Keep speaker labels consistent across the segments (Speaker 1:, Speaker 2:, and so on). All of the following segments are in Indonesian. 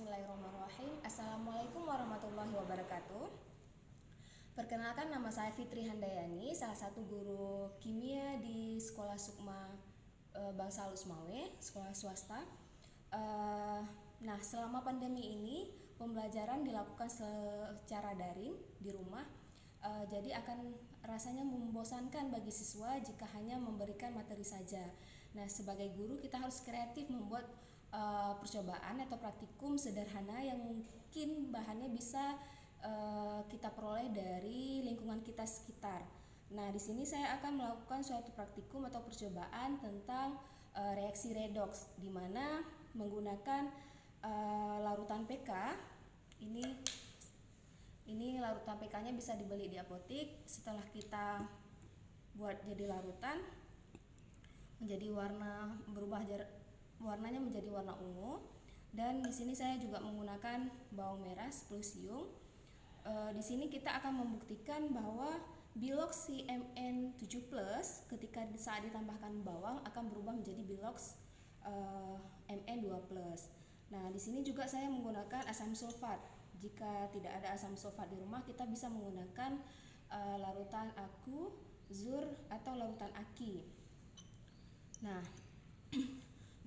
Speaker 1: Bismillahirrahmanirrahim. Assalamualaikum warahmatullahi wabarakatuh. Perkenalkan, nama saya Fitri Handayani, salah satu guru kimia di Sekolah Sukma Bangsa Halus Mawe, sekolah swasta. Nah, selama pandemi ini pembelajaran dilakukan secara daring di rumah. Jadi akan rasanya membosankan bagi siswa jika hanya memberikan materi saja. Nah, sebagai guru kita harus kreatif membuat percobaan atau praktikum sederhana yang mungkin bahannya bisa kita peroleh dari lingkungan kita sekitar. Nah, di sini saya akan melakukan suatu praktikum atau percobaan tentang reaksi redoks, di mana menggunakan larutan PK. Ini larutan PK-nya bisa dibeli di apotik. Setelah kita buat jadi larutan, menjadi warnanya menjadi warna ungu. Dan di sini saya juga menggunakan bawang merah 10 siung. Di sini kita akan membuktikan bahwa bilox CMN7+ ketika saat ditambahkan bawang akan berubah menjadi bilox Mn2+. Nah, di sini juga saya menggunakan asam sulfat. Jika tidak ada asam sulfat di rumah, kita bisa menggunakan larutan aku, zur, atau larutan aki. Nah,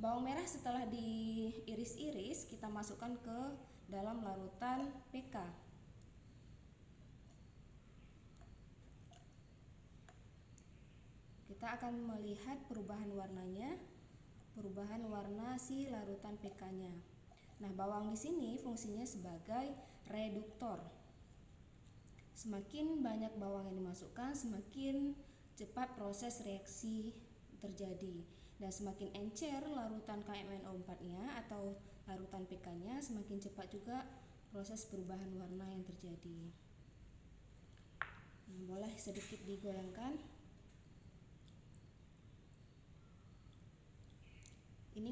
Speaker 1: bawang merah setelah diiris-iris kita masukkan ke dalam larutan PK. Kita akan melihat perubahan warnanya, perubahan warna si larutan PK-nya. Nah, bawang di sini fungsinya sebagai reduktor. Semakin banyak bawang yang dimasukkan, semakin cepat proses reaksi terjadi. Dan semakin encer larutan KMNO4-nya atau larutan PK-nya, semakin cepat juga proses perubahan warna yang terjadi. Nah, boleh sedikit digoyangkan. Ini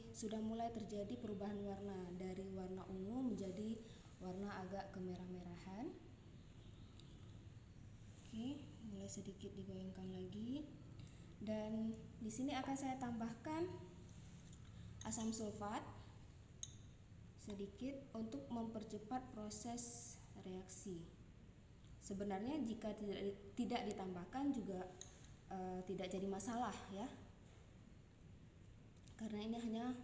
Speaker 1: sudah mulai terjadi perubahan warna dari warna ungu menjadi warna agak kemerah-merahan. Oke, mulai sedikit digoyangkan lagi. Dan di sini akan saya tambahkan asam sulfat sedikit untuk mempercepat proses reaksi. Sebenarnya jika tidak ditambahkan juga tidak jadi masalah ya, karena ini hanya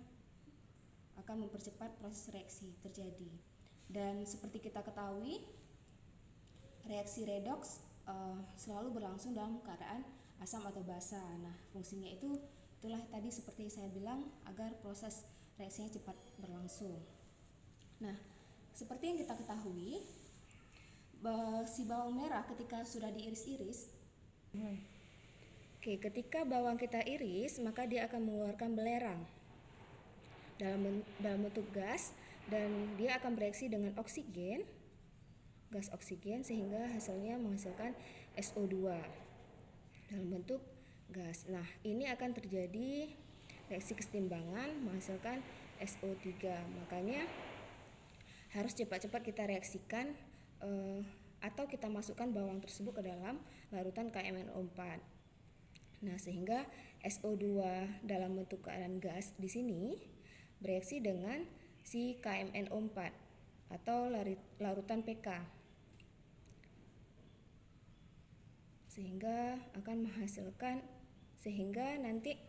Speaker 1: akan mempercepat proses reaksi terjadi. Dan seperti kita ketahui, reaksi redoks selalu berlangsung dalam keadaan asam atau basa. Nah, fungsinya itulah tadi seperti saya bilang, agar proses reaksinya cepat berlangsung. Nah, seperti yang kita ketahui, si bawang merah ketika sudah diiris-iris, ketika bawang kita iris, maka dia akan mengeluarkan belerang dalam bentuk gas, dan dia akan bereaksi dengan oksigen, gas oksigen, sehingga hasilnya menghasilkan SO2 dalam bentuk gas. Nah, ini akan terjadi reaksi kesetimbangan menghasilkan SO3. Makanya harus cepat-cepat kita reaksikan atau kita masukkan bawang tersebut ke dalam larutan KMNO4. Nah, sehingga SO2 dalam bentuk keadaan gas di sini bereaksi dengan si KMNO4 atau larutan PK, sehingga akan menghasilkan, sehingga nanti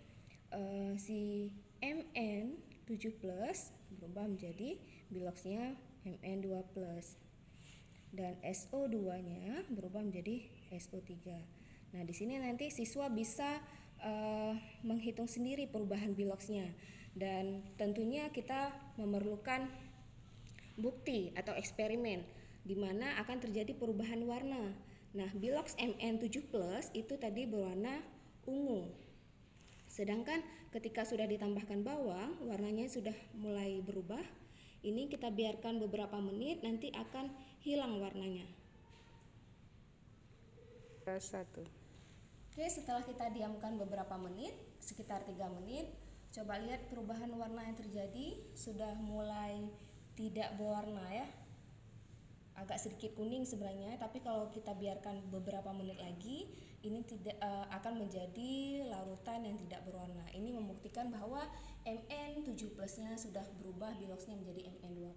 Speaker 1: si Mn7+ berubah menjadi biloxnya Mn2+, dan SO2-nya berubah menjadi SO3. Nah, di sini nanti siswa bisa menghitung sendiri perubahan biloxnya, dan tentunya kita memerlukan bukti atau eksperimen di mana akan terjadi perubahan warna. Nah, bilox Mn7+ itu tadi berwarna ungu. Sedangkan ketika sudah ditambahkan bawang, warnanya sudah mulai berubah. Ini kita biarkan beberapa menit, nanti akan hilang warnanya. Oke, setelah kita diamkan beberapa menit, sekitar 3 menit, coba lihat perubahan warna yang terjadi. Sudah mulai tidak berwarna ya, agak sedikit kuning sebenarnya, tapi kalau kita biarkan beberapa menit lagi, ini tidak akan menjadi larutan yang tidak berwarna. Ini membuktikan bahwa Mn7+-nya sudah berubah biloxnya menjadi Mn2+.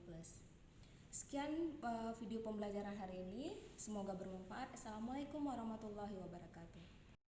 Speaker 1: Sekian video pembelajaran hari ini, semoga bermanfaat. Assalamualaikum warahmatullahi wabarakatuh.